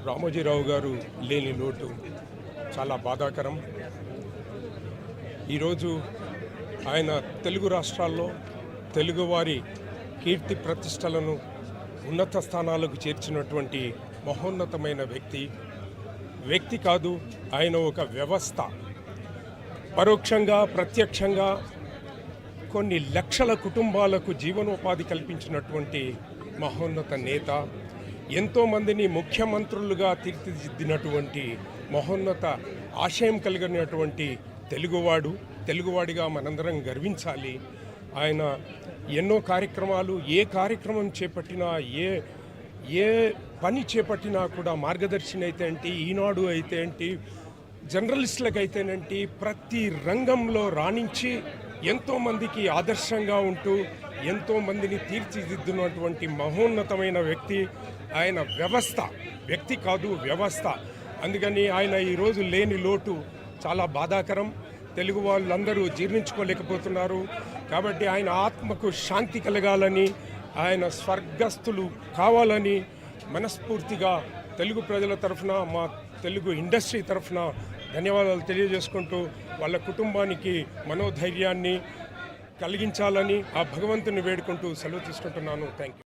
రామోజీరావు గారు లేని లోటు చాలా బాధాకరం. ఈరోజు ఆయన తెలుగు రాష్ట్రాల్లో తెలుగువారి కీర్తి ప్రతిష్టలను ఉన్నత స్థానాలకు చేర్చినటువంటి మహోన్నతమైన వ్యక్తి కాదు, ఆయన ఒక వ్యవస్థ. పరోక్షంగా ప్రత్యక్షంగా కొన్ని లక్షల కుటుంబాలకు జీవనోపాధి కల్పించినటువంటి మహోన్నత నేత, ఎంతోమందిని ముఖ్యమంత్రులుగా తీర్చిదిద్దినటువంటి మహోన్నత ఆశయం కలిగినటువంటి తెలుగువాడిగా మనందరం గర్వించాలి. ఆయన ఎన్నో కార్యక్రమాలు, ఏ కార్యక్రమం చేపట్టినా, ఏ పని చేపట్టినా కూడా మార్గదర్శిని అయితే ఏంటి, ఈనాడు అయితే ఏంటి, జర్నలిస్టులకు అయితేనేంటి, ప్రతి రంగంలో రాణించి ఎంతోమందికి ఆదర్శంగా ఉంటూ ఎంతోమందిని తీర్చిదిద్దినటువంటి మహోన్నతమైన వ్యక్తి. ఆయన వ్యక్తి కాదు, వ్యవస్థ. అందుకని ఆయన ఈరోజు లేని లోటు చాలా బాధాకరం. తెలుగు వాళ్ళందరూ జీర్ణించుకోలేకపోతున్నారు. కాబట్టి ఆయన ఆత్మకు శాంతి కలగాలని, ఆయన స్వర్గస్థులు కావాలని మనస్ఫూర్తిగా తెలుగు ప్రజల తరఫున, మా తెలుగు ఇండస్ట్రీ తరఫున ధన్యవాదాలు తెలియజేసుకుంటూ, వాళ్ళ కుటుంబానికి మనోధైర్యాన్ని కలిగించాలని ఆ భగవంతుని వేడుకుంటూ సెలవు తీసుకుంటున్నాను. Thank you.